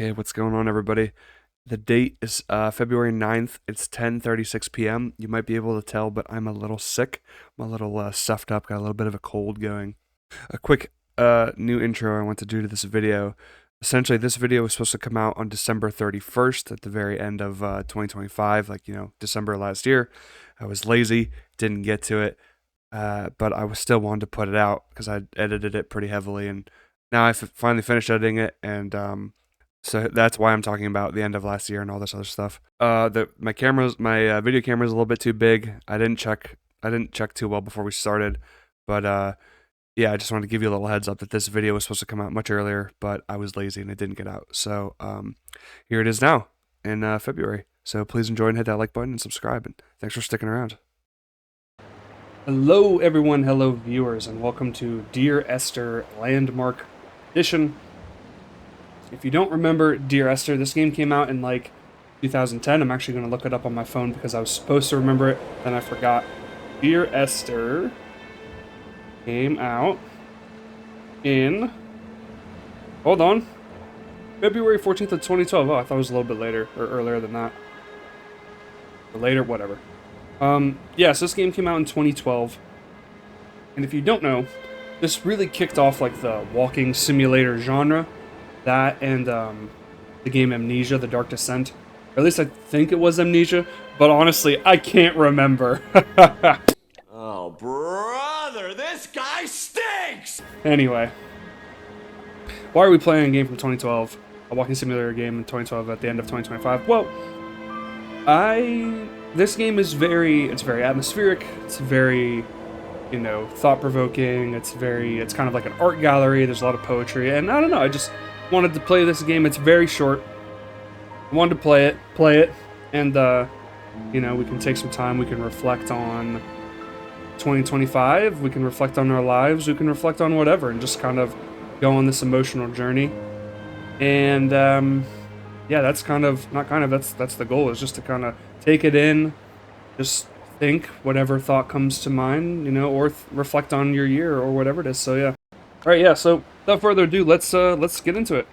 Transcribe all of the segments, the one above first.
Okay, what's going on, everybody? The date is February 9th. It's 10:36 p.m. You might be able to tell, but I'm a little sick. I'm a little stuffed up, got a little bit of a cold going. A quick new intro I want to do to this video. Essentially, this video was supposed to come out on December 31st at the very end of 2025, like, December last year. I was lazy, didn't get to it, but I was still wanted to put it out because I edited it pretty heavily, and now I finally finished editing it, and so that's why I'm talking about the end of last year and all this other stuff. My video camera's a little bit too big. I didn't check too well before we started, but yeah, I just wanted to give you a little heads up that this video was supposed to come out much earlier, but I was lazy and it didn't get out. So here it is now in February. So please enjoy and hit that like button and subscribe, and thanks for sticking around. Hello everyone, hello viewers, and welcome to Dear Esther Landmark Edition. If you don't remember Dear Esther, this game came out in like 2010. I'm actually going to look it up on my phone because I was supposed to remember it, then I forgot. Dear Esther came out in, hold on, February 14th of 2012. Oh, I thought it was a little bit later, or earlier than that. Or later, whatever. Yeah, so this game came out in 2012. And if you don't know, this really kicked off like the walking simulator genre. That and the game Amnesia, The Dark Descent. Or at least I think it was Amnesia, but honestly, I can't remember. Oh, brother, this guy stinks! Anyway, why are we playing a game from 2012? A walking simulator game in 2012 at the end of 2025? Well, this game is it's very atmospheric. It's very, thought-provoking. It's kind of like an art gallery. There's a lot of poetry, and I don't know, I just wanted to play this game. It's very short. I wanted to play it, and we can take some time. We can reflect on 2025. We can reflect on our lives. We can reflect on whatever, and just kind of go on this emotional journey. And yeah, that's that's the goal, is just to kind of take it in, just think whatever thought comes to mind, or reflect on your year or whatever it is. So yeah. All right, yeah. So without further ado, let's get into it.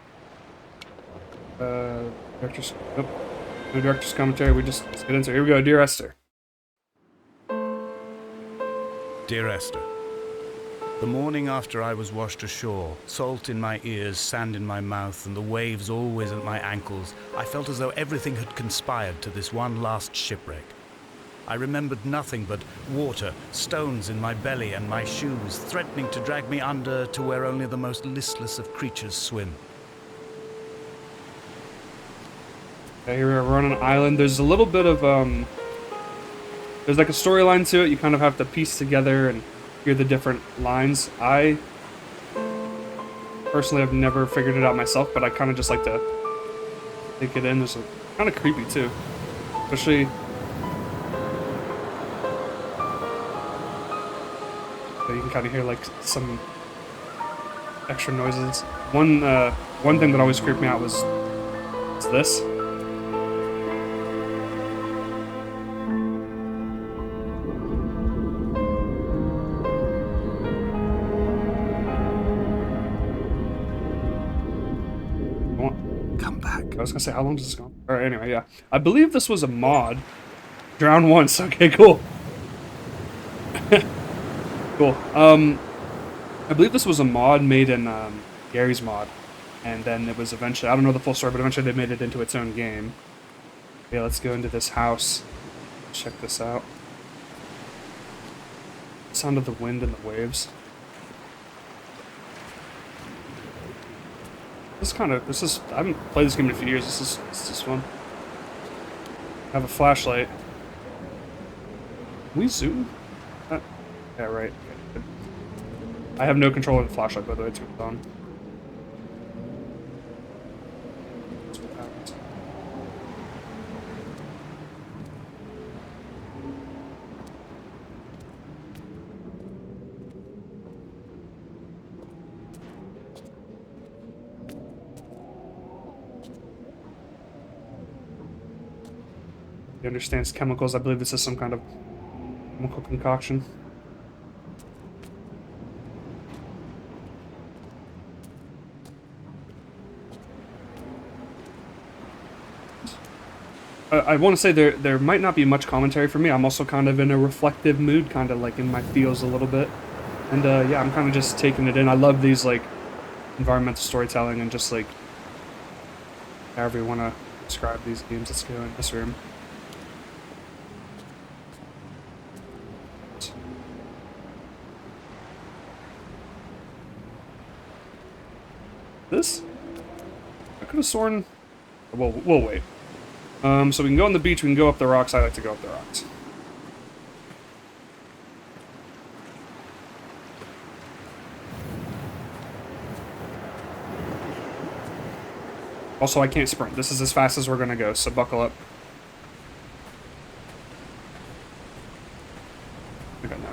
No director's commentary. Let's get into it. Here we go. Dear Esther. Dear Esther, the morning after I was washed ashore, salt in my ears, sand in my mouth, and the waves always at my ankles, I felt as though everything had conspired to this one last shipwreck. I remembered nothing but water, stones in my belly and my shoes, threatening to drag me under to where only the most listless of creatures swim. Okay, here we're on an island. There's a little bit of, there's like a storyline to it. You kind of have to piece together and hear the different lines. I personally have never figured it out myself, but I kind of just like to take it in. There's kind of creepy too, especially. So you can kind of hear like some extra noises. One thing that always creeped me out was this. Come back. I was gonna say, how long does this go? All right, anyway, yeah. I believe this was a mod. Drown once. Okay, cool. Cool. I believe this was a mod made in Gary's mod, and then it was eventually, I don't know the full story, but eventually they made it into its own game. Yeah, let's go into this house. Check this out. Sound of the wind and the waves. I haven't played this game in a few years. This is fun. I have a flashlight. Can we zoom? Yeah, right. Okay. I have no control of the flashlight, by the way, to turn it on. That's what happens. He understands chemicals. I believe this is some kind of chemical concoction. I want to say there might not be much commentary for me. I'm also kind of in a reflective mood, kind of like in my feels a little bit. And yeah, I'm kind of just taking it in. I love these like environmental storytelling and just like however you want to describe these games. Let's go in this room. This? I could have sworn. Well, we'll wait. So we can go on the beach. We can go up the rocks. I like to go up the rocks. Also, I can't sprint. This is as fast as we're gonna go, so buckle up. Okay, no.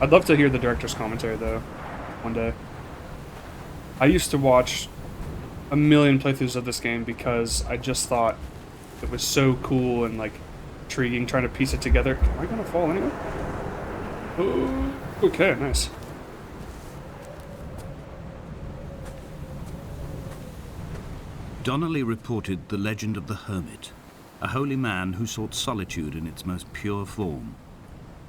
I'd love to hear the director's commentary, though, one day. I used to watch a million playthroughs of this game because I just thought it was so cool and, like, intriguing trying to piece it together. Am I gonna fall anyway? Oh, okay, nice. Donnelly reported the legend of the hermit, a holy man who sought solitude in its most pure form.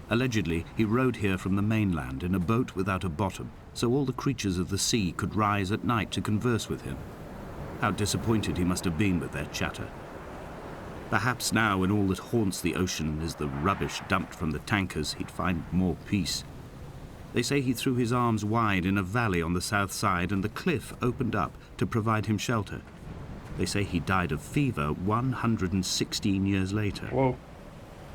Allegedly, he rode here from the mainland in a boat without a bottom, so all the creatures of the sea could rise at night to converse with him. How disappointed he must have been with their chatter. Perhaps now, when all that haunts the ocean is the rubbish dumped from the tankers, he'd find more peace. They say he threw his arms wide in a valley on the south side, and the cliff opened up to provide him shelter. They say he died of fever 116 years later. Whoa.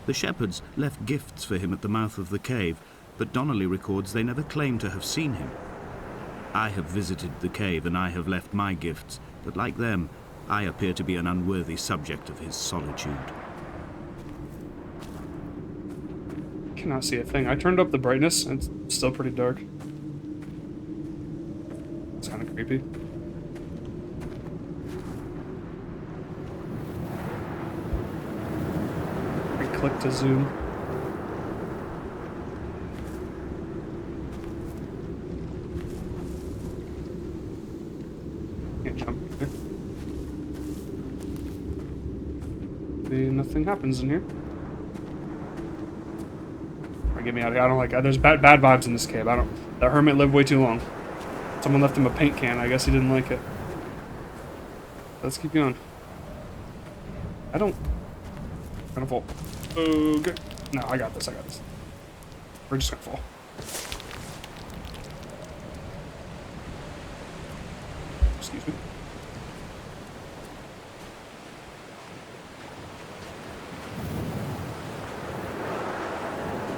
The shepherds left gifts for him at the mouth of the cave, but Donnelly records they never claimed to have seen him. I have visited the cave and I have left my gifts, but like them, I appear to be an unworthy subject of his solitude. Cannot see a thing. I turned up the brightness and it's still pretty dark. It's kind of creepy. Click to zoom. Can't jump here. Maybe nothing happens in here. Alright, get me out of here. I don't like. There's bad vibes in this cave. I don't. That hermit lived way too long. Someone left him a paint can. I guess he didn't like it. Let's keep going. I don't. I'm gonna fall. Okay. No, I got this. We're just gonna fall. Excuse me.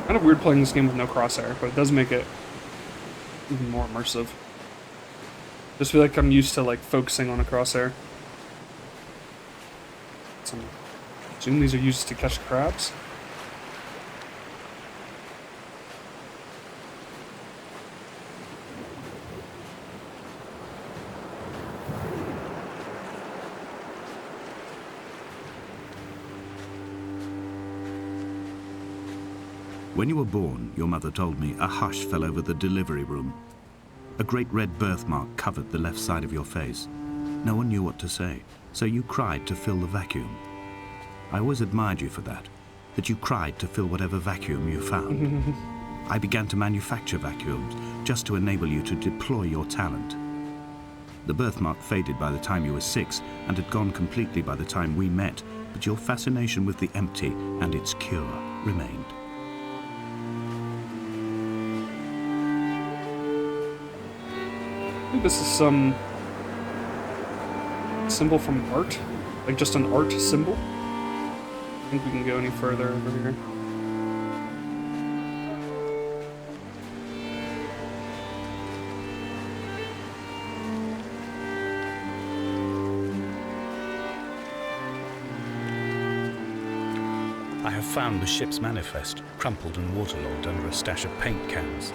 Kind of weird playing this game with no crosshair, but it does make it even more immersive. Just feel like I'm used to like focusing on a crosshair. I assume these are used to catch crabs. When you were born, your mother told me, a hush fell over the delivery room. A great red birthmark covered the left side of your face. No one knew what to say, so you cried to fill the vacuum. I always admired you for that you cried to fill whatever vacuum you found. I began to manufacture vacuums just to enable you to deploy your talent. The birthmark faded by the time you were 6 and had gone completely by the time we met, but your fascination with the empty and its cure remained. I think this is some symbol from art, like just an art symbol. I think we can go any further over here. I have found the ship's manifest, crumpled and waterlogged under a stash of paint cans.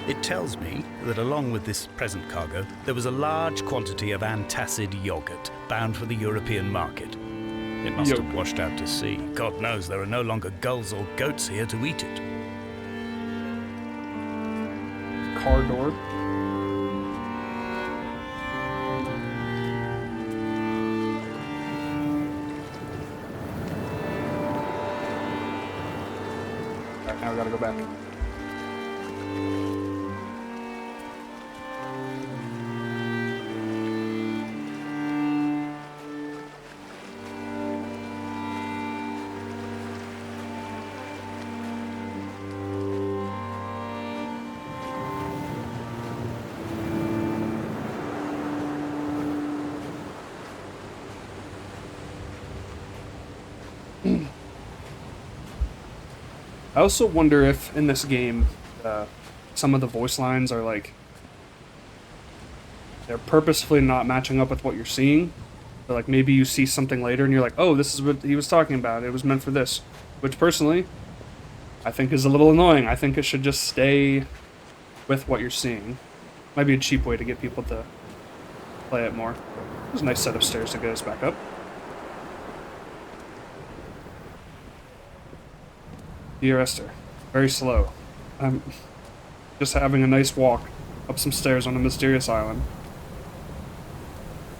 It tells me that along with this present cargo, there was a large quantity of antacid yogurt bound for the European market. It must have washed out to sea. God knows there are no longer gulls or goats here to eat it. Car door. Now we gotta go back. I also wonder if in this game, some of the voice lines are like they're purposefully not matching up with what you're seeing. So like maybe you see something later and you're like, oh, this is what he was talking about. It was meant for this, which personally, I think is a little annoying. I think it should just stay with what you're seeing. Might be a cheap way to get people to play it more. There's a nice set of stairs to get us back up. Dear Esther, very slow. I'm just having a nice walk up some stairs on a mysterious island.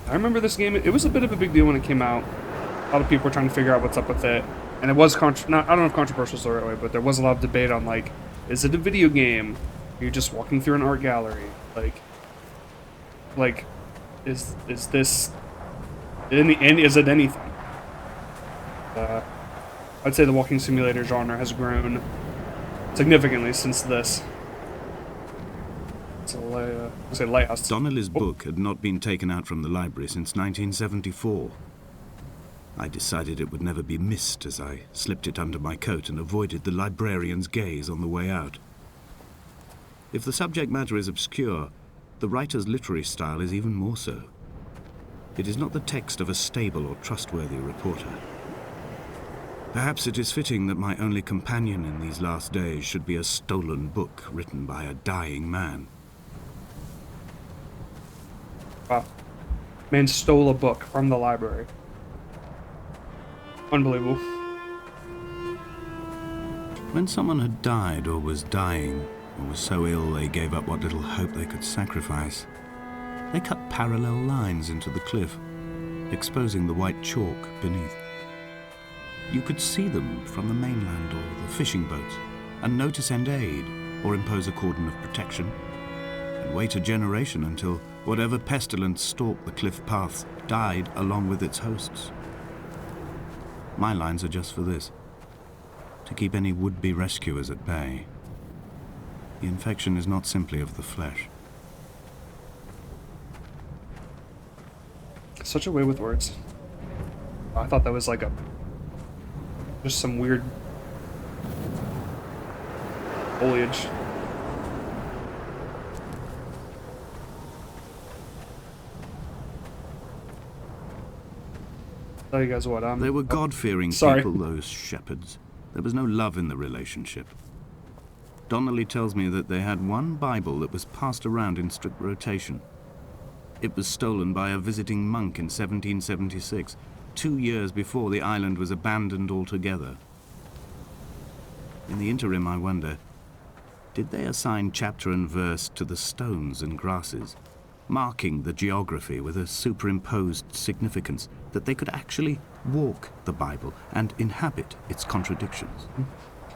I remember this game, it was a bit of a big deal when it came out. A lot of people were trying to figure out what's up with it. And it was, I don't know if controversial is the right way, but there was a lot of debate on, like, is it a video game? Are you just walking through an art gallery? Like, is this, in the end, is it anything? I'd say the walking simulator genre has grown significantly since this. It's a lighthouse. Donnelly's book had not been taken out from the library since 1974. I decided it would never be missed as I slipped it under my coat and avoided the librarian's gaze on the way out. If the subject matter is obscure, the writer's literary style is even more so. It is not the text of a stable or trustworthy reporter. Perhaps it is fitting that my only companion in these last days should be a stolen book written by a dying man. Wow. Man stole a book from the library. Unbelievable. When someone had died or was dying, or was so ill they gave up what little hope they could sacrifice, they cut parallel lines into the cliff, exposing the white chalk beneath. You could see them from the mainland or the fishing boats, and know to send aid or impose a cordon of protection, and wait a generation until whatever pestilence stalked the cliff paths died along with its hosts. My lines are just for this, to keep any would-be rescuers at bay. The infection is not simply of the flesh. Such a way with words. I thought that was like just some weird foliage. Tell you guys what, They were God-fearing people, those shepherds. There was no love in the relationship. Donnelly tells me that they had one Bible that was passed around in strict rotation. It was stolen by a visiting monk in 1776, 2 years before the island was abandoned altogether. In the interim, I wonder, did they assign chapter and verse to the stones and grasses, marking the geography with a superimposed significance that they could actually walk the Bible and inhabit its contradictions?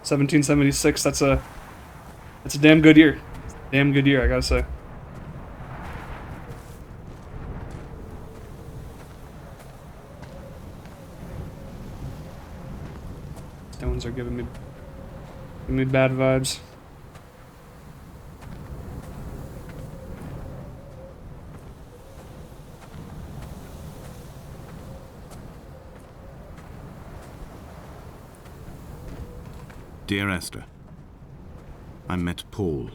1776, that's a damn good year. Damn good year, I gotta say. Stones are giving me bad vibes. Dear Esther, I met Paul.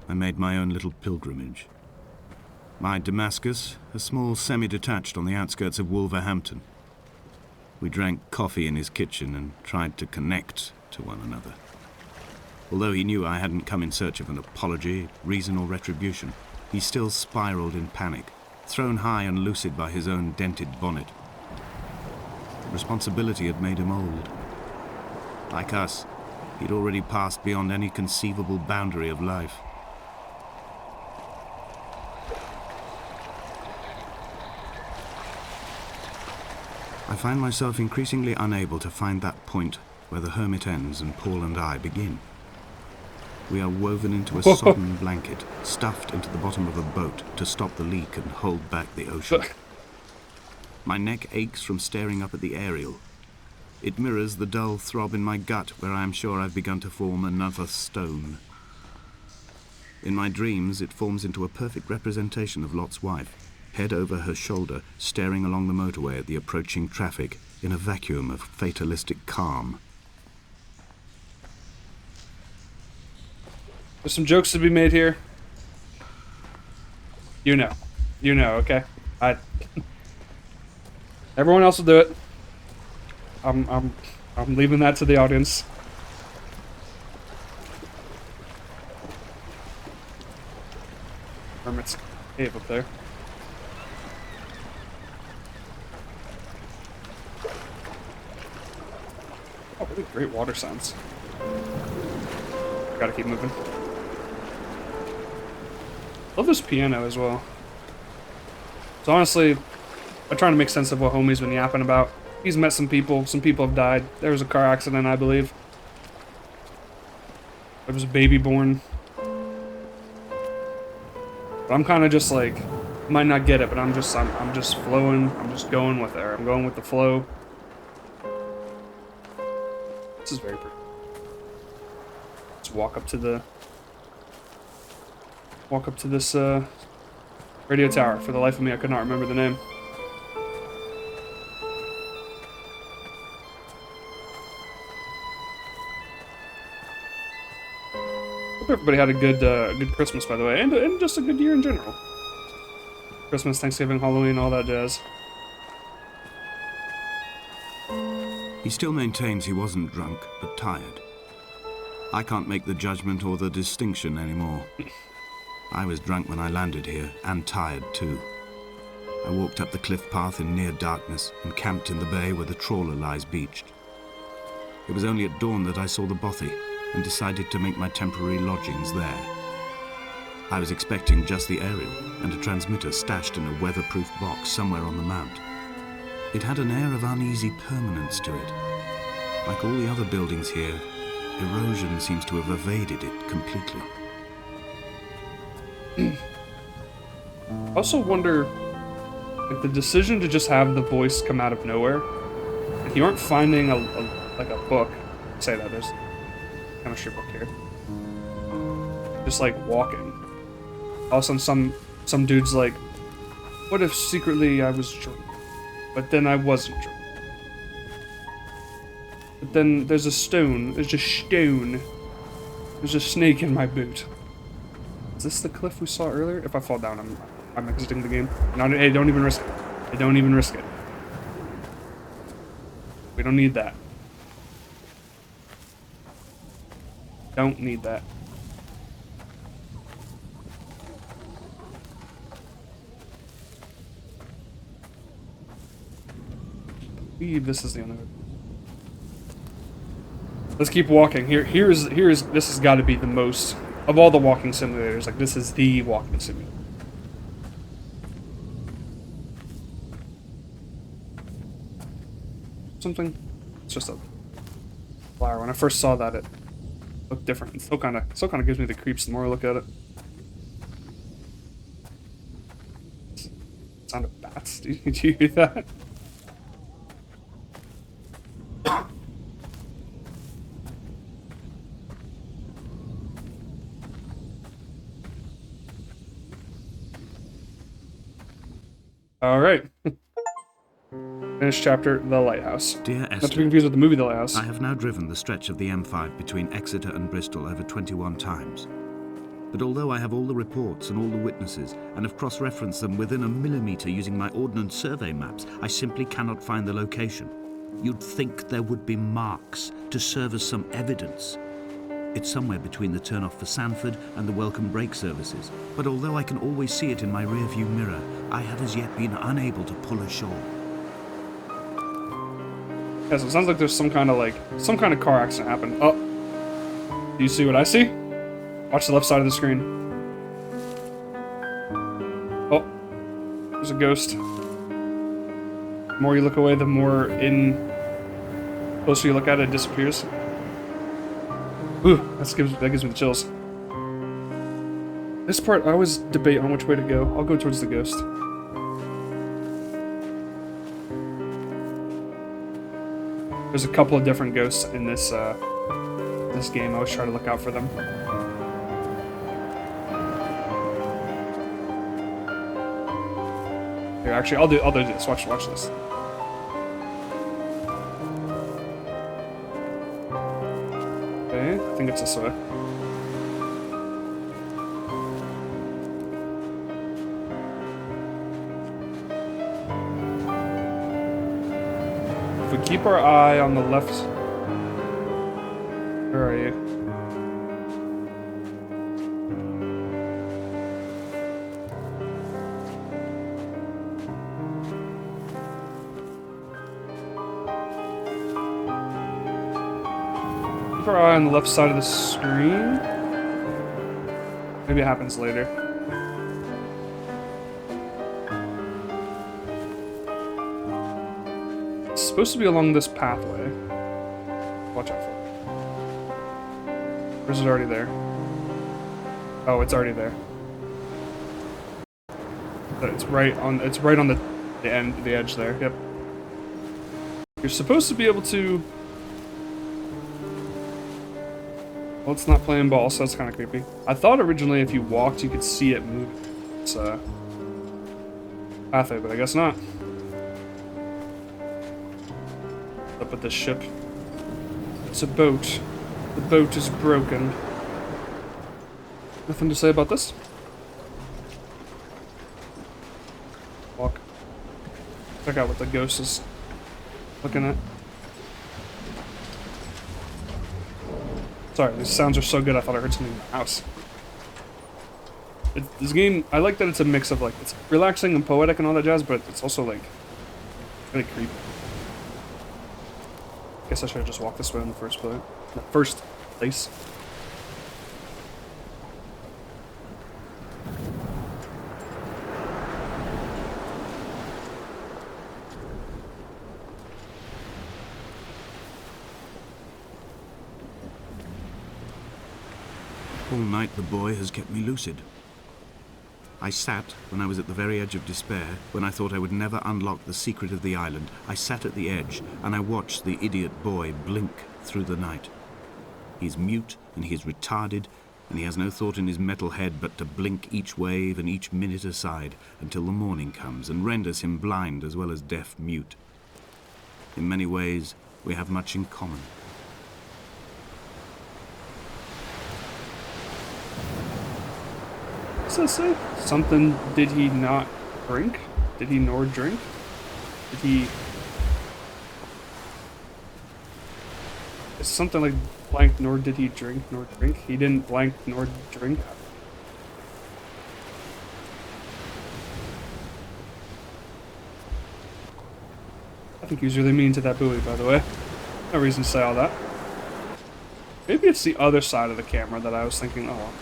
I made my own little pilgrimage. My Damascus, a small semi-detached on the outskirts of Wolverhampton. We drank coffee in his kitchen and tried to connect to one another. Although he knew I hadn't come in search of an apology, reason or retribution, he still spiraled in panic, thrown high and lucid by his own dented bonnet. Responsibility had made him old. Like us, he'd already passed beyond any conceivable boundary of life. I find myself increasingly unable to find that point where the hermit ends and Paul and I begin. We are woven into a sodden blanket, stuffed into the bottom of a boat to stop the leak and hold back the ocean. My neck aches from staring up at the aerial. It mirrors the dull throb in my gut where I am sure I've begun to form another stone. In my dreams, it forms into a perfect representation of Lot's wife, head over her shoulder, staring along the motorway at the approaching traffic in a vacuum of fatalistic calm. There's some jokes to be made here. You know, okay? Everyone else will do it. I'm leaving that to the audience. Hermit's cave up there. Oh, really great water sounds. Gotta keep moving. Love this piano as well. So honestly, I'm trying to make sense of what homie's been yapping about. He's met some people have died. There was a car accident, I believe. There was a baby born. But I'm kind of just like, might not get it, but I'm just flowing. I'm just going with it. I'm going with the flow. This is very pretty. Let's walk up to this radio tower. For the life of me, I could not remember the name. Hope everybody had a good Christmas, by the way, and just a good year in general. Christmas, Thanksgiving, Halloween, all that jazz. He still maintains he wasn't drunk, but tired. I can't make the judgment or the distinction anymore. I was drunk when I landed here, and tired too. I walked up the cliff path in near darkness and camped in the bay where the trawler lies beached. It was only at dawn that I saw the bothy and decided to make my temporary lodgings there. I was expecting just the aerial and a transmitter stashed in a weatherproof box somewhere on the mount. It had an air of uneasy permanence to it. Like all the other buildings here, erosion seems to have evaded it completely. I also wonder if the decision to just have the voice come out of nowhere, if you aren't finding a book, say that there's a chemistry book here, just like walking. All of a sudden some dude's like, what if secretly I was drunk, but then I wasn't drunk? But then there's a stone, there's a snake in my boot. Is this the cliff we saw earlier? If I fall down, I'm exiting the game. No, hey, don't even risk it. Hey, don't even risk it. We don't need that. Don't need that. I believe this is the end of it. Let's keep walking. Here's this has got to be the most of all the walking simulators. Like, this is the walking simulator. Something. It's just a flower. When I first saw that, it looked different. It still kind of gives me the creeps the more I look at it. Sound of bats. Did you hear that? All right. Finished chapter, The Lighthouse. Dear Not to be Esther, confused with the movie The Lighthouse. I have now driven the stretch of the M5 between Exeter and Bristol over 21 times. But although I have all the reports and all the witnesses, and have cross-referenced them within a millimetre using my Ordnance Survey maps, I simply cannot find the location. You'd think there would be marks to serve as some evidence. It's somewhere between the turnoff for Sanford and the welcome break services. But although I can always see it in my rearview mirror, I have as yet been unable to pull ashore. Yeah, so it sounds like there's some kind of car accident happened. Oh, do you see what I see? Watch the left side of the screen. Oh, there's a ghost. The more you look away, the more in Closer you look at it, it disappears. Ooh, that gives me the chills. This part, I always debate on which way to go. I'll go towards the ghost. There's a couple of different ghosts in this this game. I always try to look out for them. Here, actually, I'll do this. Watch this. Okay, I think it's this way. If we keep our eye on the left... Where are you? Keep our eye on the left side of the screen. Maybe it happens later. It's supposed to be along this pathway. Watch out for it. Or is it already there? Oh, it's already there. But it's right on the edge there. Yep. You're supposed to be able to... Well, it's not playing ball, so that's kind of creepy. I thought originally if you walked, you could see it move. It's pathway, but I guess not. Up with this ship. It's a boat. The boat is broken. Nothing to say about this. Walk. Check out what the ghost is looking at. Sorry, these sounds are so good I thought I heard something in the house. This game, I like that it's a mix of like, it's relaxing and poetic and all that jazz, but it's also like, really creepy. Guess I should have just walked this way in the first place. All night the boy has kept me lucid. I sat when I was at the very edge of despair, when I thought I would never unlock the secret of the island. I sat at the edge and I watched the idiot boy blink through the night. He's mute and he's retarded, and he has no thought in his metal head but to blink each wave and each minute aside until the morning comes and renders him blind as well as deaf mute. In many ways, we have much in common. What's that say? Something did he not drink? Did he nor drink? Did he... It's something like blank nor did he drink nor drink. He didn't blank nor drink. I think he was really mean to that buoy, by the way. No reason to say all that. Maybe it's the other side of the camera that I was thinking, oh,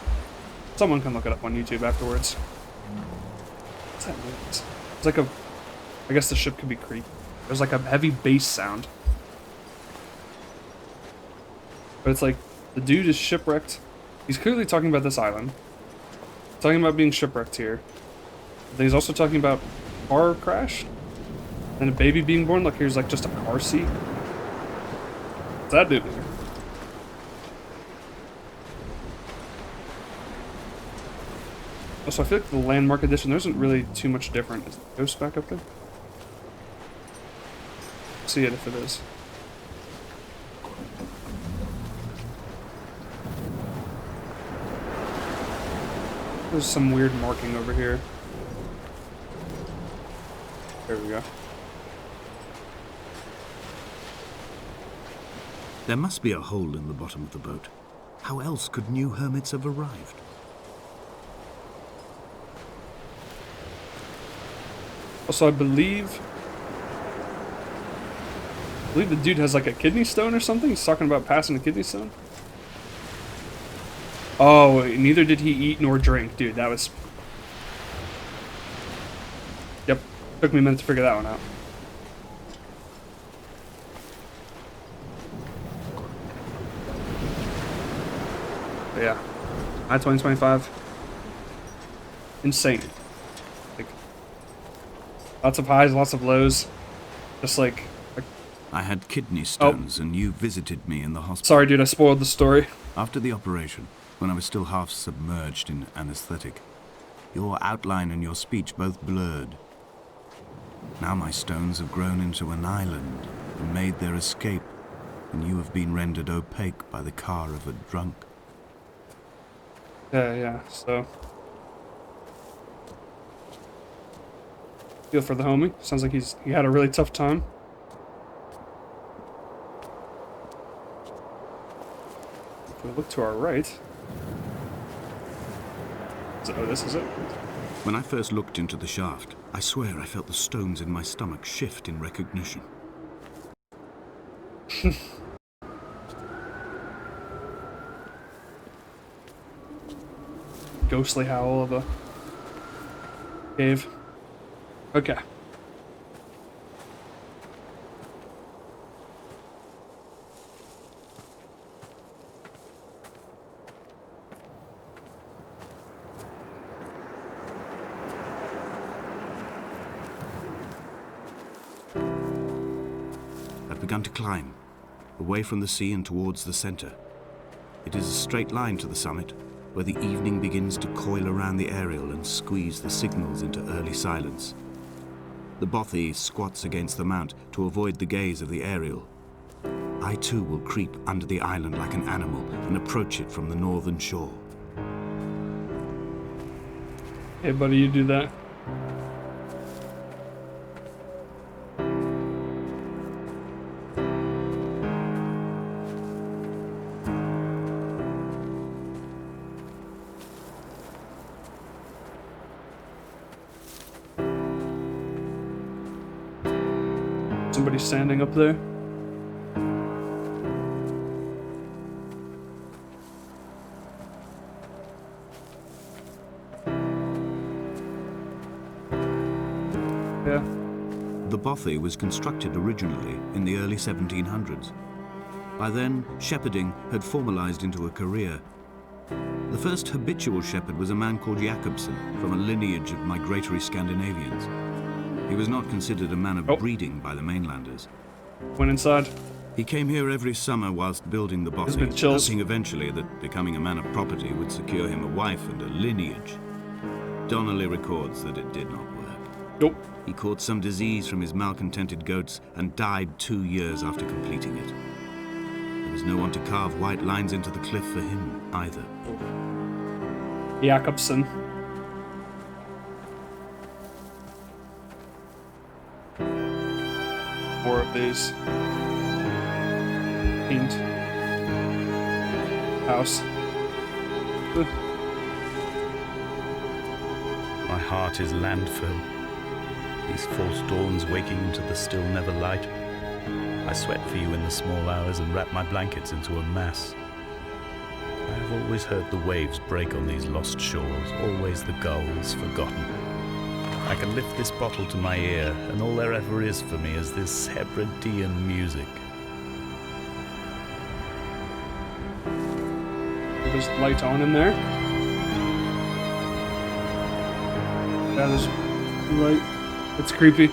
someone can look it up on YouTube afterwards. What's that noise? It's like a... I guess the ship could be creepy. There's like a heavy bass sound. But it's like, the dude is shipwrecked. He's clearly talking about this island. Talking about being shipwrecked here. But then he's also talking about car crash. And a baby being born. Look, here's like just a car seat. What's that dude here? Also, I feel like the landmark edition, there isn't really too much different. Is the ghost back up there? See it if it is. There's some weird marking over here. There we go. There must be a hole in the bottom of the boat. How else could new hermits have arrived? Also, I believe the dude has like a kidney stone or something. He's talking about passing a kidney stone. Oh, neither did he eat nor drink. Dude, that was... Yep. Took me a minute to figure that one out. yeah. 2025. Insane. Like, lots of highs, lots of lows. Just like I had kidney stones, and you visited me in the hospital. sorry, dude, I spoiled the story. After the operation, when I was still half submerged in anesthetic, your outline and your speech both blurred. Now my stones have grown into an island and made their escape, and you have been rendered opaque by the car of a drunk. Yeah, so. Feel for the homie. Sounds like he had a really tough time. If we look to our right. Oh, this is it. When I first looked into the shaft, I swear I felt the stones in my stomach shift in recognition. Ghostly howl of a cave. Okay. I've begun to climb, away from the sea and towards the center. It is a straight line to the summit, where the evening begins to coil around the aerial and squeeze the signals into early silence. The bothy squats against the mount to avoid the gaze of the aerial. I too will creep under the island like an animal and approach it from the northern shore. Hey, buddy, you do that. Somebody standing up there. Yeah. The bothy was constructed originally in the early 1700s. By then, shepherding had formalized into a career. The first habitual shepherd was a man called Jacobsen, from a lineage of migratory Scandinavians. He was not considered a man of breeding by the mainlanders. Went inside. He came here every summer whilst building the bothy, hoping eventually that becoming a man of property would secure him a wife and a lineage. Donnelly records that it did not work. Nope. He caught some disease from his malcontented goats and died 2 years after completing it. There was no one to carve white lines into the cliff for him either. Jacobsen. More of these. Paint. House. Ugh. My heart is landfill. These false dawns waking into the still never light. I sweat for you in the small hours and wrap my blankets into a mass. I have always heard the waves break on these lost shores, always the gulls forgotten. I can lift this bottle to my ear, and all there ever is for me is this Hebridean music. There's light on in there. Yeah, there's light. It's creepy.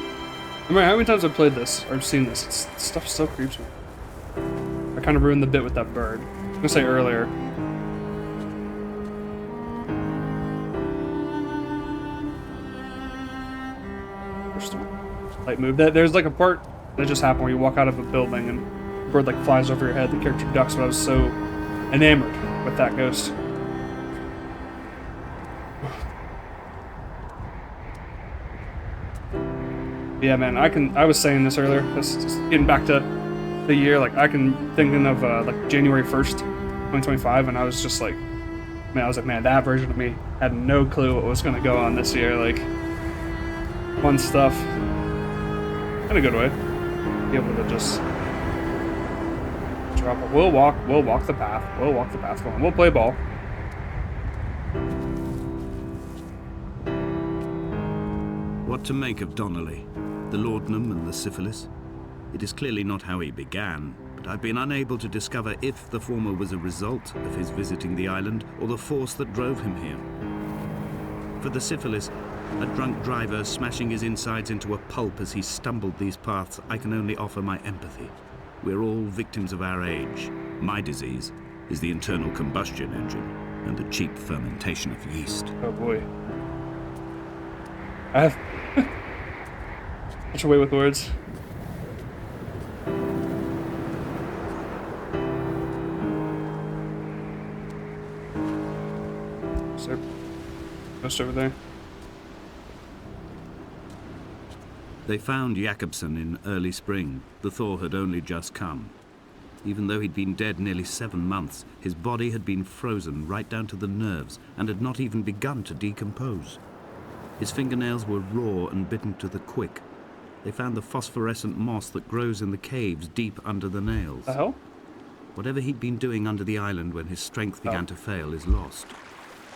I mean, how many times I've played this, or seen this, stuff still creeps me. I kind of ruined the bit with that bird. I was gonna say earlier. Light move. There's like a part that just happened where you walk out of a building and a bird like flies over your head. The character ducks, but I was so enamored with that ghost. Yeah, man, I was saying this earlier, just getting back to the year, like, thinking of, like, January 1st, 2025, and I was just like, man, that version of me had no clue what was gonna go on this year, like, fun stuff, in a good way, be able to just drop it. We'll walk the path, going, we'll play ball. What to make of Donnelly, the laudanum and the syphilis? It is clearly not how he began, but I've been unable to discover if the former was a result of his visiting the island or the force that drove him here. For the syphilis, a drunk driver smashing his insides into a pulp as he stumbled these paths, I can only offer my empathy. We're all victims of our age. My disease is the internal combustion engine and the cheap fermentation of yeast. Oh boy. I have such a way with words. Sir, just over there. They found Jakobsen in early spring. The thaw had only just come. Even though he'd been dead nearly 7 months, his body had been frozen right down to the nerves and had not even begun to decompose. His fingernails were raw and bitten to the quick. They found the phosphorescent moss that grows in the caves deep under the nails. The hell? Whatever he'd been doing under the island when his strength began to fail is lost.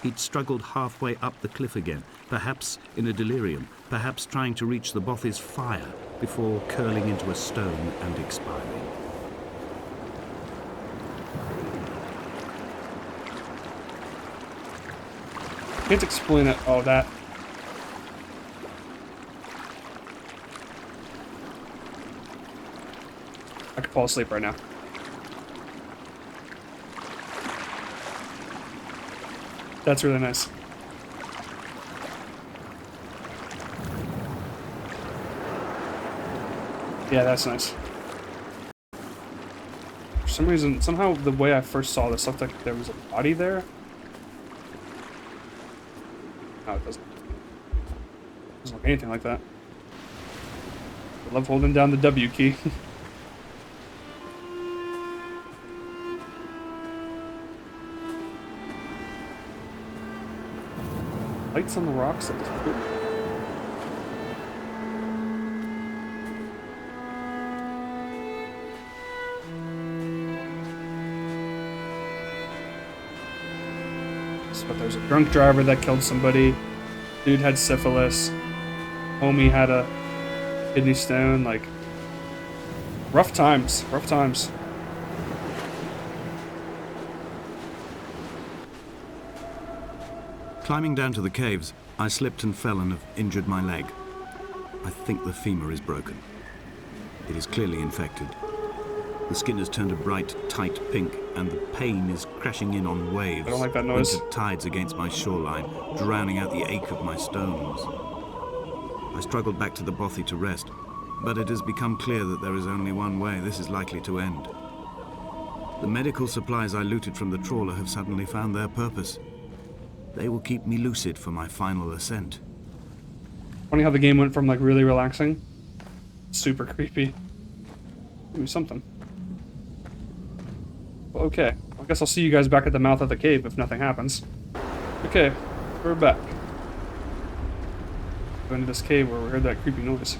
He'd struggled halfway up the cliff again, perhaps in a delirium, perhaps trying to reach the Bothy's fire before curling into a stone and expiring. Can't explain it. Oh, that. I could fall asleep right now. That's really nice. Yeah, that's nice. For some reason, somehow the way I first saw this looked like there was a body there. No, it doesn't. It doesn't look anything like that. I love holding down the W key. Lights on the rocks. That was cool. But there's a drunk driver that killed somebody. Dude had syphilis. Homie had a kidney stone. Like, rough times. Rough times. Climbing down to the caves, I slipped and fell and have injured my leg. I think the femur is broken. It is clearly infected. The skin has turned a bright, tight pink, and the pain is crashing in on waves. I don't like that noise. Winter tides against my shoreline, drowning out the ache of my stones. I struggled back to the bothy to rest, but it has become clear that there is only one way this is likely to end. The medical supplies I looted from the trawler have suddenly found their purpose. They will keep me lucid for my final ascent. Funny how the game went from like really relaxing, super creepy. Give me something. Well, okay, I guess I'll see you guys back at the mouth of the cave if nothing happens. Okay, we're back. Go into this cave where we heard that creepy noise.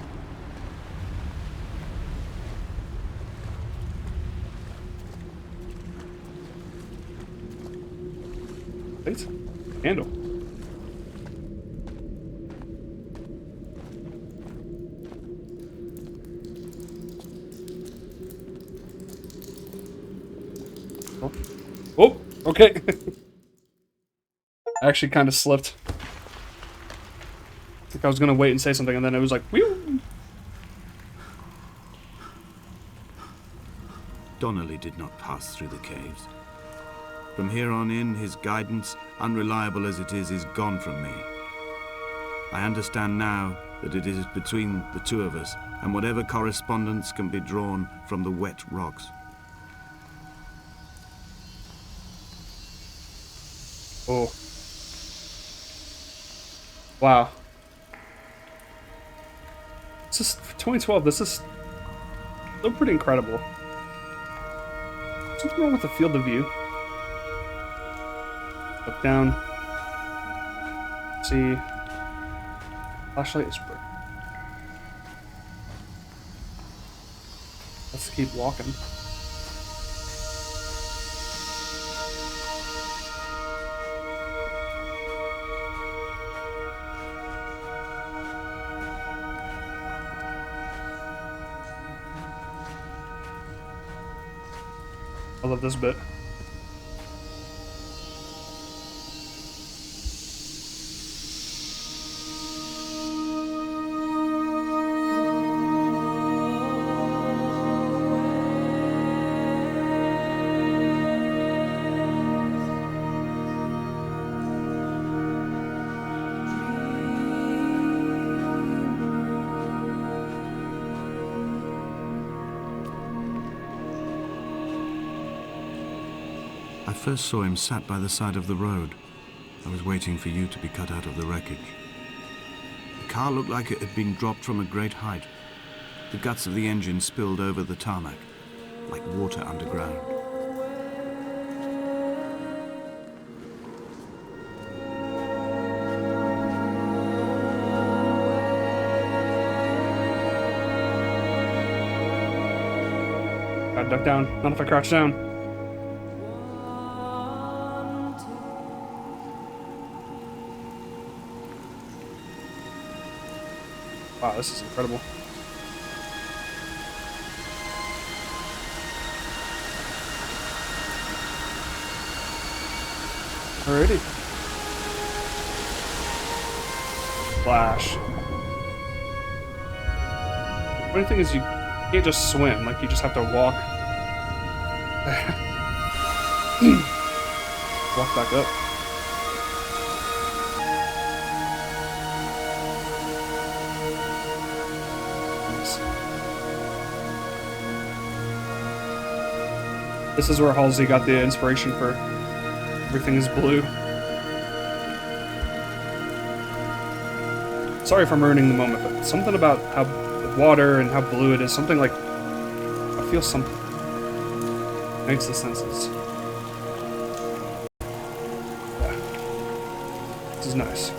Wait, candle. Oh, okay. I actually kind of slipped. I think I was gonna wait and say something, and then it was like, whew. Donnelly did not pass through the caves. From here on in, his guidance, unreliable as it is gone from me. I understand now that it is between the two of us, and whatever correspondence can be drawn from the wet rocks. Oh. Wow. This is 2012. This is still pretty incredible. Something wrong with the field of view. Look down. See. Flashlight is broken. Let's keep walking. I love this bit. I first saw him sat by the side of the road. I was waiting for you to be cut out of the wreckage. The car looked like it had been dropped from a great height. The guts of the engine spilled over the tarmac, like water underground. Gotta duck down. Not if I crouch down. Wow, this is incredible. Alrighty. Flash. Funny thing is, you can't just swim. Like, you just have to walk. Walk back up. Nice. This is where Halsey got the inspiration for everything is blue. Sorry if I'm ruining the moment, but something about how the water and how blue it is, something like, I feel something. Makes the senses. Yeah. This is nice.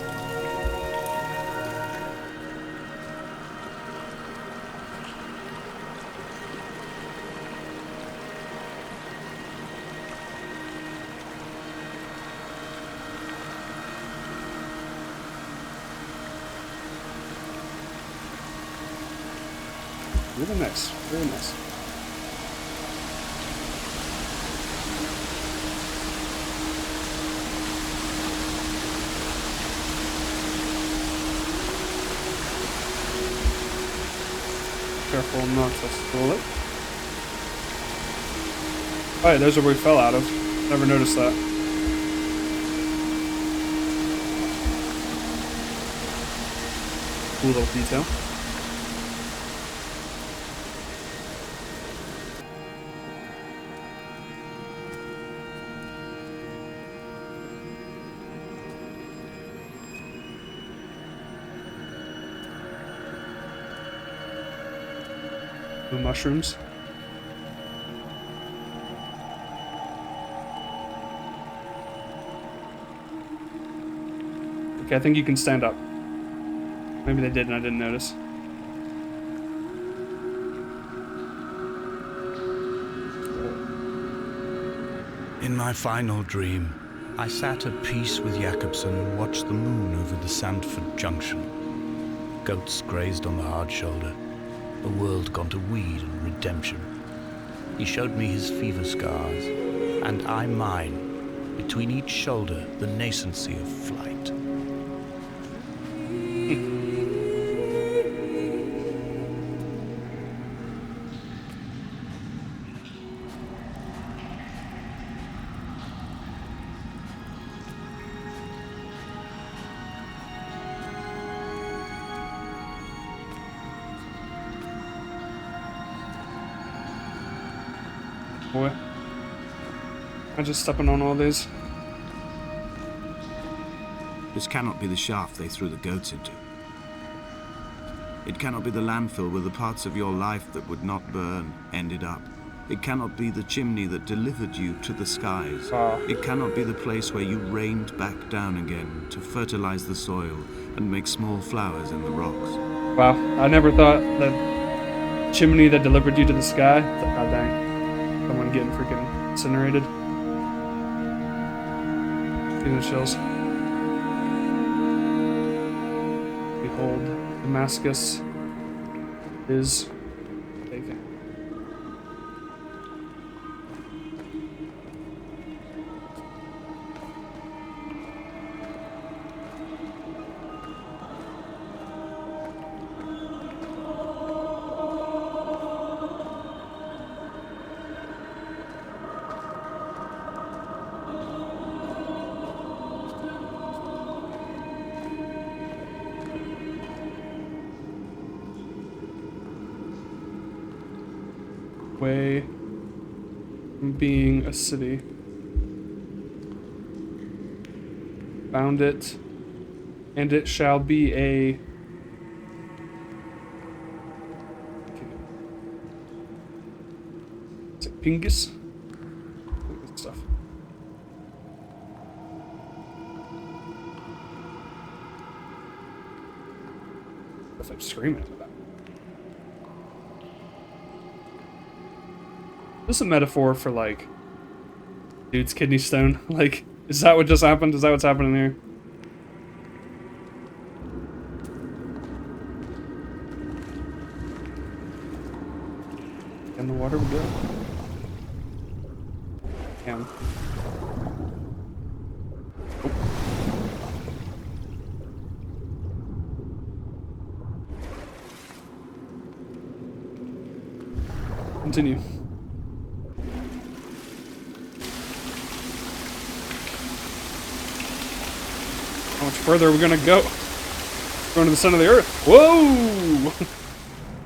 Really nice, really nice. Careful not to spoil it. Oh yeah, those are where we fell out of. Never noticed that. Cool little detail. Blue mushrooms. Okay, I think you can stand up. Maybe they did and I didn't notice. In my final dream, I sat at peace with Jakobsen and watched the moon over the Sandford Junction. Goats grazed on the hard shoulder. A world gone to weed and redemption. He showed me his fever scars, and I mine. Between each shoulder, the nascency of flight. Boy. I'm just stepping on all these. This cannot be the shaft they threw the goats into. It cannot be the landfill where the parts of your life that would not burn ended up. It cannot be the chimney that delivered you to the skies. It cannot be the place where you rained back down again to fertilize the soil and make small flowers in the rocks. Wow, I never thought that chimney that delivered you to the sky. God dang. Someone getting freaking incinerated. Feeling the chills. Behold, Damascus is taken. away from being a city. Found it, and it shall be a... Is it Pingus? Look at this stuff. If I'm screaming at that. This is a metaphor for, like, dude's kidney stone. Like, is that what just happened? Is that what's happening here? In the water we go. Damn. Oh. Continue. How much further are we gonna go? Going to the center of the earth. Whoa!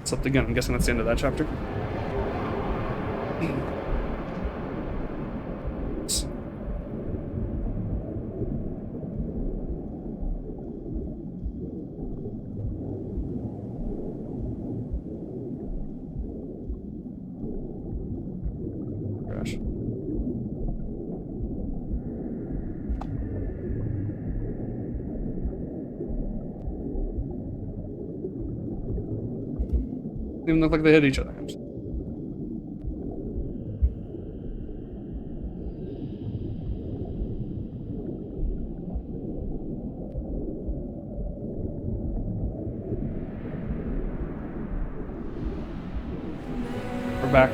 It's up again. I'm guessing that's the end of that chapter. Crash. Even look like they hit each other. We're back.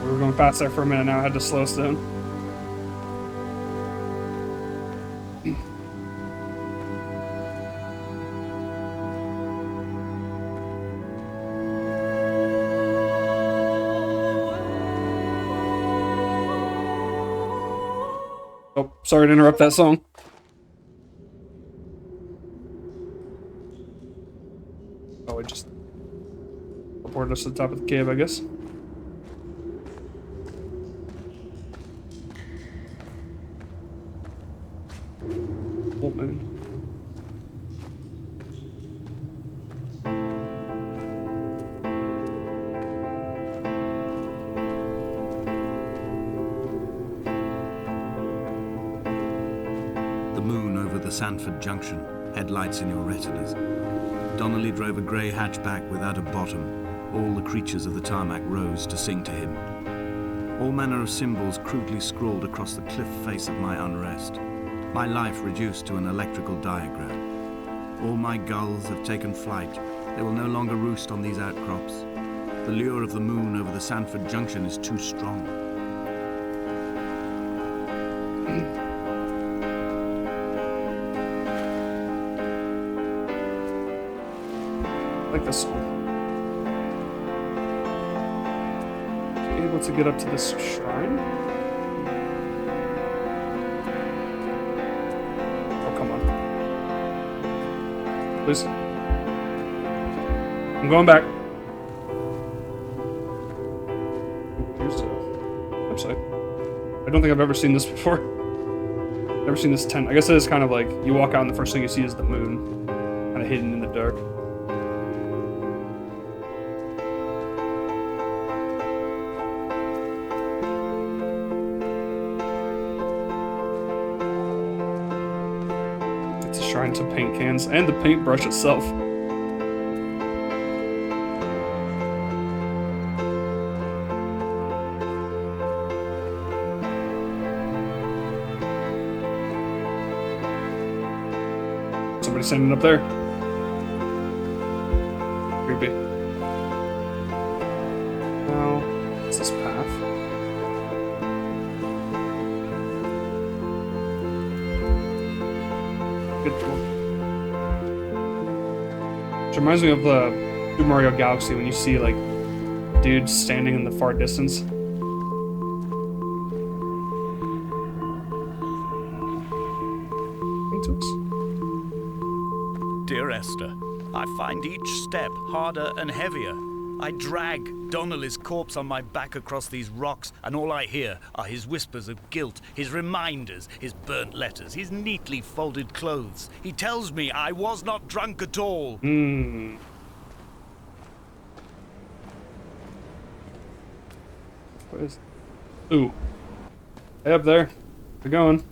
We were going fast there for a minute, now I had to slow us down. Oh, sorry to interrupt that song. Oh, it just teleported us to the top of the cave, I guess. Full moon. The moon over the Sanford Junction, headlights in your retinas. Donnelly drove a grey hatchback without a bottom. All the creatures of the tarmac rose to sing to him. All manner of symbols crudely scrawled across the cliff face of my unrest. My life reduced to an electrical diagram. All my gulls have taken flight. They will no longer roost on these outcrops. The lure of the moon over the Sanford Junction is too strong. I like this song. Able to get up to this shrine? Oh, come on. Please. I'm going back. Here's the website. I don't think I've ever seen this before. Never seen this tent. I guess it is kind of like you walk out and the first thing you see is the moon, kind of hidden in the dark. Trying to paint cans and the paintbrush itself. Somebody standing up there. Creepy. Now, what's this path? Good tool. Which reminds me of Super Mario Galaxy when you see like dudes standing in the far distance. To us. Dear Esther, I find each step harder and heavier. I drag Donnelly's corpse on my back across these rocks, and all I hear are his whispers of guilt, his reminders, his burnt letters, his neatly folded clothes. He tells me I was not drunk at all. What is... Ooh. Hey, up there. We're going.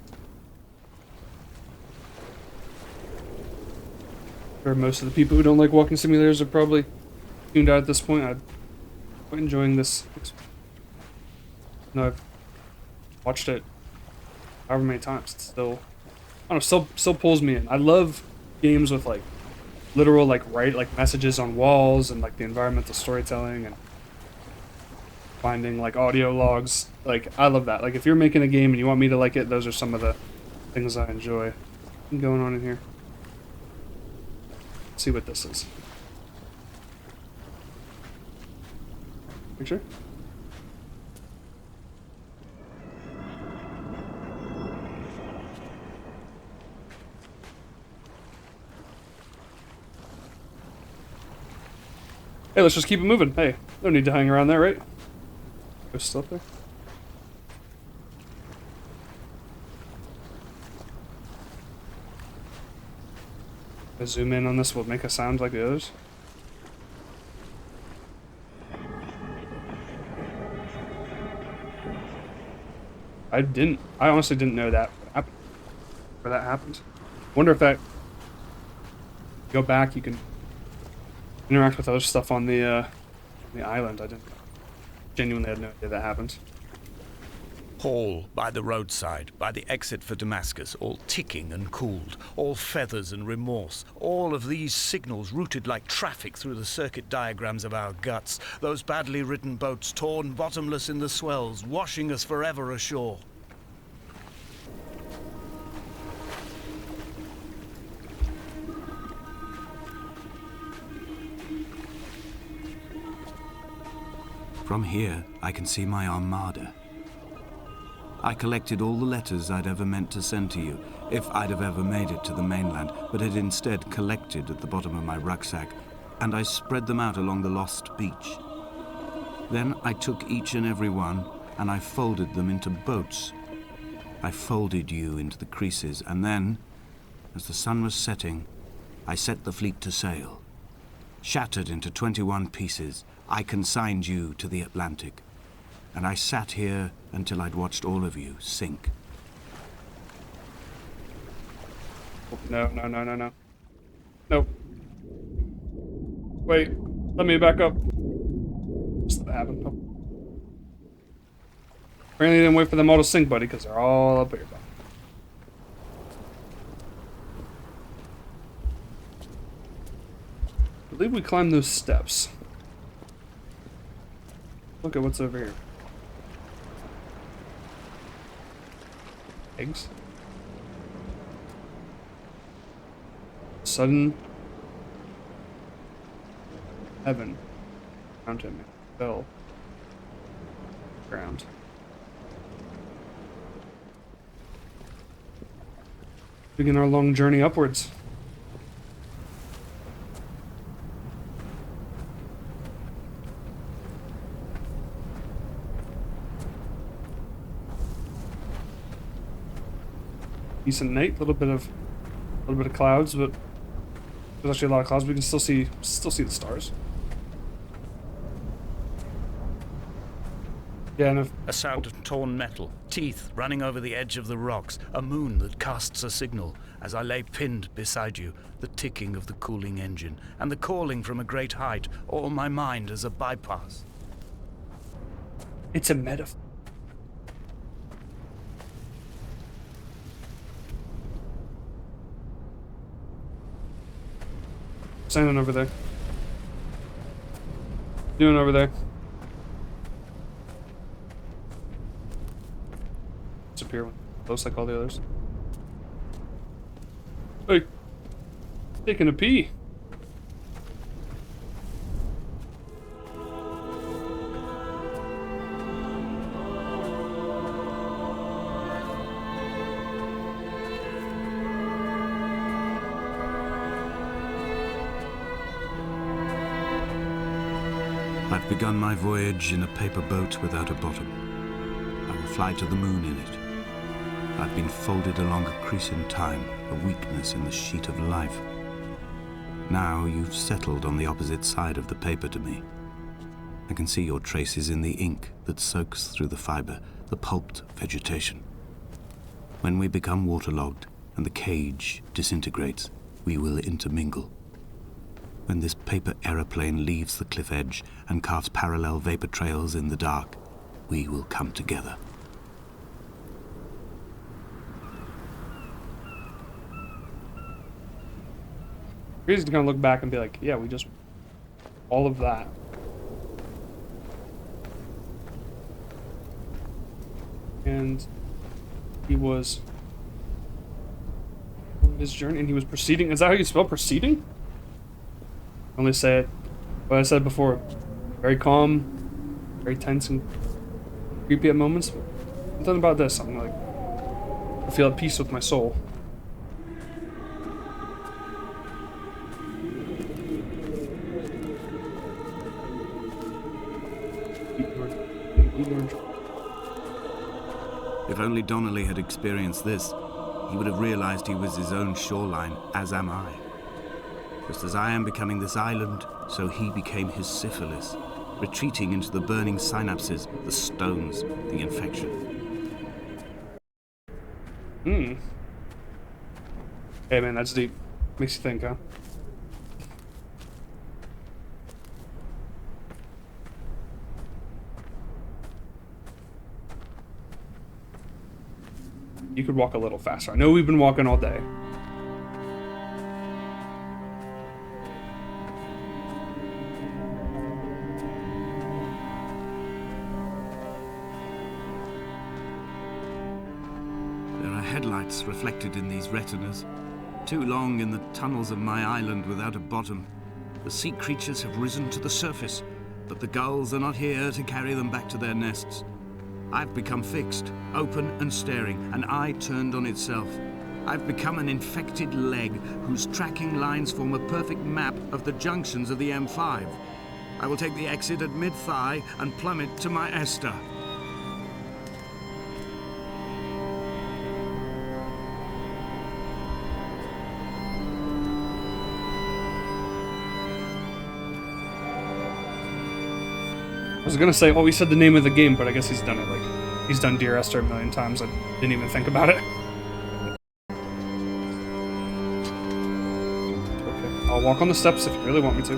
Sure, most of the people who don't like walking simulators are probably tuned out at this point. I'm quite enjoying this. No, I've watched it however many times. It's still, I don't know, still pulls me in. I love games with like literal like messages on walls and like the environmental storytelling and finding like audio logs. Like I love that. Like if you're making a game and you want me to like it, those are some of the things I enjoy. What's going on in here? Let's see what this is. Picture? Hey, let's just keep it moving. Hey, no need to hang around there, right? Go still up there. A zoom in on this will make a sound like the others. I honestly didn't know that happened. Where that happens. Wonder if that go back you can interact with other stuff on the island. I didn't genuinely had no idea that happens. Hall by the roadside, by the exit for Damascus, all ticking and cooled, all feathers and remorse, all of these signals routed like traffic through the circuit diagrams of our guts, those badly written boats torn bottomless in the swells, washing us forever ashore. From here, I can see my armada. I collected all the letters I'd ever meant to send to you, if I'd have ever made it to the mainland, but had instead collected at the bottom of my rucksack, and I spread them out along the lost beach. Then I took each and every one, and I folded them into boats. I folded you into the creases, and then, as the sun was setting, I set the fleet to sail. Shattered into 21 pieces, I consigned you to the Atlantic. And I sat here until I'd watched all of you sink. No. Nope. Wait, let me back up. What's that happened? Oh. Apparently they didn't wait for them all to sink, buddy, because they're all up here. I believe we climbed those steps. Look at what's over here. Eggs. Sudden heaven around him fell ground. Begin our long journey upwards. Decent night, a little bit of clouds, but there's actually a lot of clouds. We can still see the stars. Yeah, and if A sound of torn metal, teeth running over the edge of the rocks, a moon that casts a signal. As I lay pinned beside you, the ticking of the cooling engine, and the calling from a great height, all my mind as a bypass. it's a metaphor. Standing over there. Doing over there. Disappear one. Looks like all the others. Hey. Taking a pee. I've begun my voyage in a paper boat without a bottom. I will fly to the moon in it. I've been folded along a crease in time, a weakness in the sheet of life. Now you've settled on the opposite side of the paper to me. I can see your traces in the ink that soaks through the fiber, the pulped vegetation. When we become waterlogged and the cage disintegrates, we will intermingle. When this paper aeroplane leaves the cliff edge and carves parallel vapor trails in the dark, we will come together. Crazy to kind of look back and be like, yeah, we just... all of that. And he was on his journey, and he was proceeding. Is that how you spell proceeding? Only say it. What I said before. Very calm, very tense and creepy at moments. Something about this. I'm like, I feel at peace with my soul. If only Donnelly had experienced this, he would have realized he was his own shoreline, as am I. Just as I am becoming this island, so he became his syphilis, retreating into the burning synapses, the stones, the infection. Hey man, that's deep. Makes you think, huh? You could walk a little faster. I know we've been walking all day. There are headlights reflected in these retinas. Too long in the tunnels of my island without a bottom. The sea creatures have risen to the surface, but the gulls are not here to carry them back to their nests. I've become fixed, open and staring, an eye turned on itself. I've become an infected leg whose tracking lines form a perfect map of the junctions of the M5. I will take the exit at mid-thigh and plummet to my Esther. I was gonna say, oh, he said the name of the game, but I guess he's done it, like, he's done Dear Esther a million times. I didn't even think about it. Okay, I'll walk on the steps if you really want me to.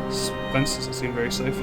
This fence doesn't seem very safe.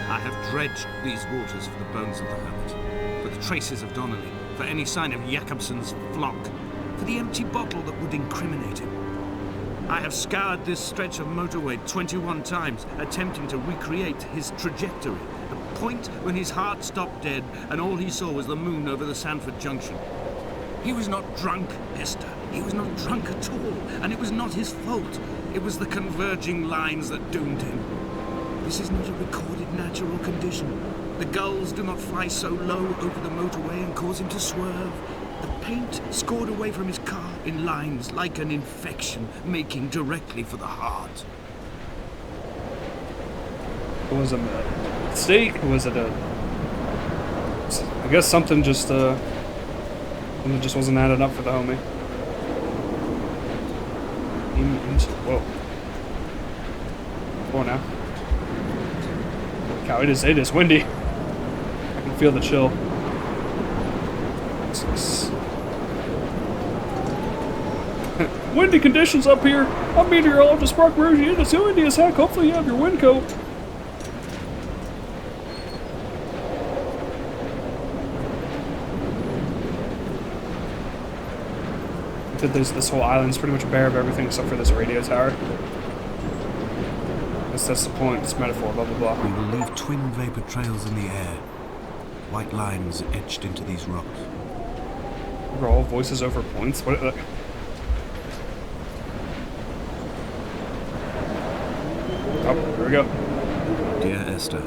I have dredged these waters for the bones of the hermit, for the traces of Donnelly, for any sign of Jakobsen's flock, for the empty bottle that would incriminate him. I have scoured this stretch of motorway 21 times, attempting to recreate his trajectory, the point when his heart stopped dead and all he saw was the moon over the Sanford Junction. He was not drunk, Esther. He was not drunk at all, and it was not his fault. It was the converging lines that doomed him. This is not a recorded natural condition. The gulls do not fly so low over the motorway and cause him to swerve. The paint scored away from his car in lines like an infection, making directly for the heart. Was it a mistake? Was it a... I guess something just wasn't adding up for the homie. Whoa. Go on now. Cow, it is windy. I can feel the chill. Texas. Windy conditions up here. I'm meteorologist Mark Rogier. It's so windy as heck. Hopefully you have your wind coat. This whole island's pretty much bare of everything except for this radio tower. That's the point. It's metaphor. Blah blah blah. We will leave twin vapor trails in the air. White lines etched into these rocks. We're all voices over points. What? Oh, here we go. Dear Esther,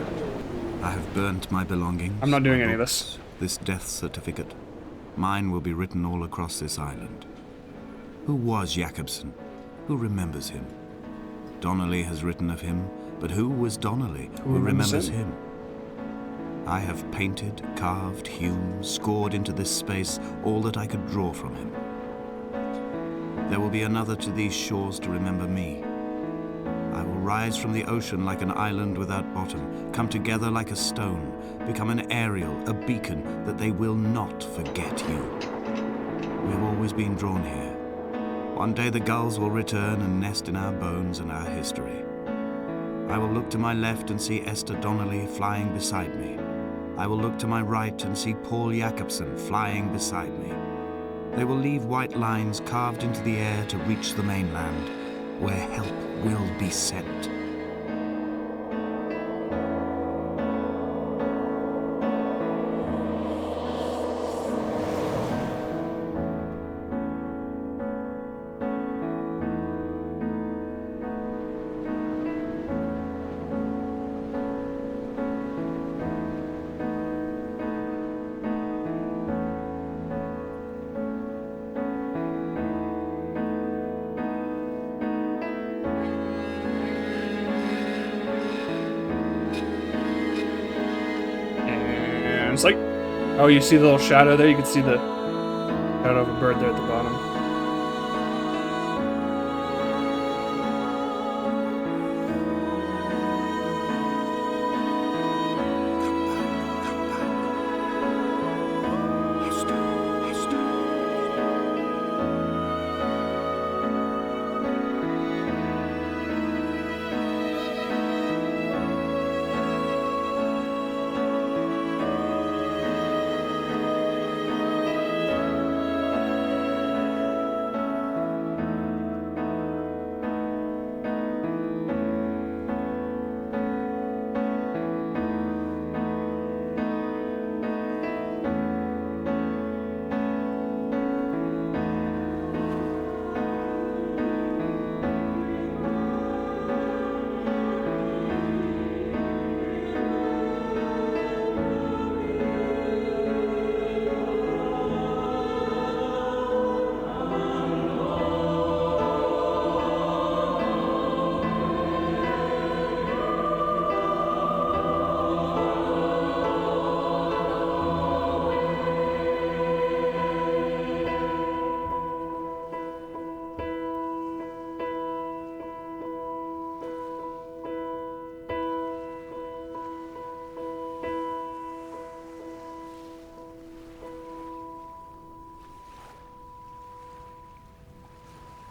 I have burnt my belongings. I'm not doing any of this. This death certificate. Mine will be written all across this island. Who was Jakobsen? Who remembers him? Donnelly has written of him, but who was Donnelly? Who remembers him? I have painted, carved, hewn, scored into this space all that I could draw from him. There will be another to these shores to remember me. I will rise from the ocean like an island without bottom, come together like a stone, become an aerial, a beacon that they will not forget you. We have always been drawn here. One day the gulls will return and nest in our bones and our history. I will look to my left and see Esther Donnelly flying beside me. I will look to my right and see Paul Jakobsen flying beside me. They will leave white lines carved into the air to reach the mainland, where help will be sent. It's like, oh, you see the little shadow there? You can see the shadow of a bird there at the bottom.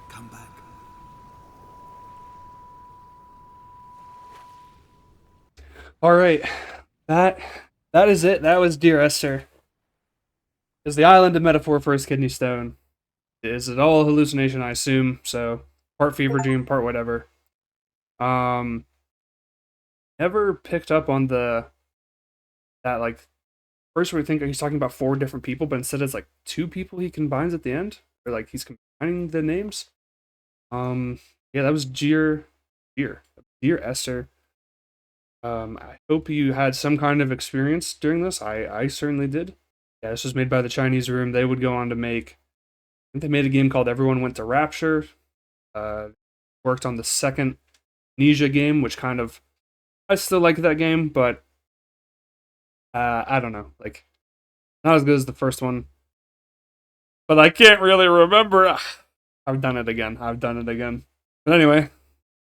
Come back. All right, that is it. That was Dear Esther. Is the island a metaphor for his kidney stone? Is it all a hallucination? I assume so. Part fever dream, part whatever. Never picked up on that like first we think he's talking about 4 different people, but instead it's like 2 people he combines at the end, or like he's combining the names. Yeah, that was Dear Esther. I hope you had some kind of experience during this. I certainly did. Yeah, this was made by the Chinese Room. They would go on to make, I think they made a game called Everyone Went to Rapture. Worked on the second Amnesia game, which kind of, I still like that game, but I don't know, like not as good as the first one. But I can't really remember. I've done it again. But anyway,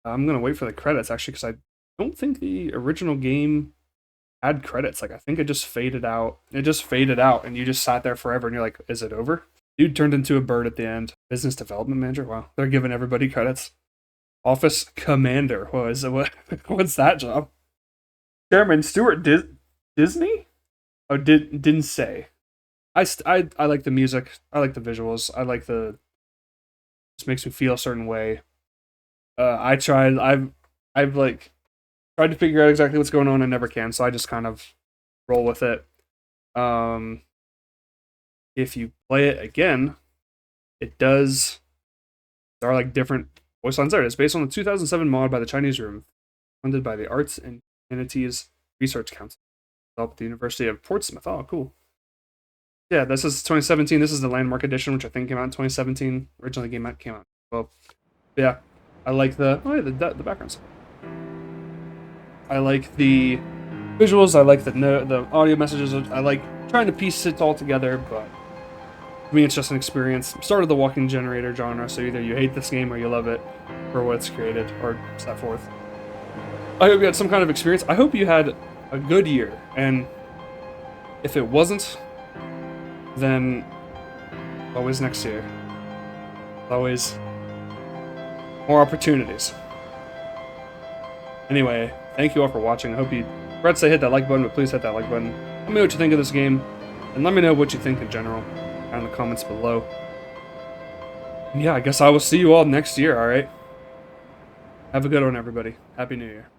I'm gonna wait for the credits actually because I don't think the original game had credits. Like I think it just faded out. It just faded out, and you just sat there forever, and you're like, "Is it over?" Dude turned into a bird at the end. Business development manager. Wow, they're giving everybody credits. Office commander. What's that job? Chairman Stewart Disney? Oh, didn't say. I like the music. I like the visuals. I like the. Just makes me feel a certain way. I've like tried to figure out exactly what's going on. I never can, so I just kind of roll with it. If you play it again, it does. There are like different voice lines there. It's based on the 2007 mod by the Chinese Room, funded by the Arts and Humanities Research Council, developed at the University of Portsmouth. Oh, cool. Yeah, this is 2017. This is the Landmark Edition, which I think came out in 2017. Originally, came out. Well, yeah, I like the backgrounds. I like the visuals. I like the audio messages. I like trying to piece it all together, but to me, it's just an experience. Started the walking generator genre, so either you hate this game or you love it for what it's created or set forth. I hope you had some kind of experience. I hope you had a good year, and if it wasn't, then always next year. Always more opportunities. Anyway, thank you all for watching. I hope you forgot to say hit that like button, but please hit that like button. Let me know what you think of this game, and let me know what you think in general down in the comments below. And yeah, I guess I will see you all next year, alright? Have a good one, everybody. Happy New Year.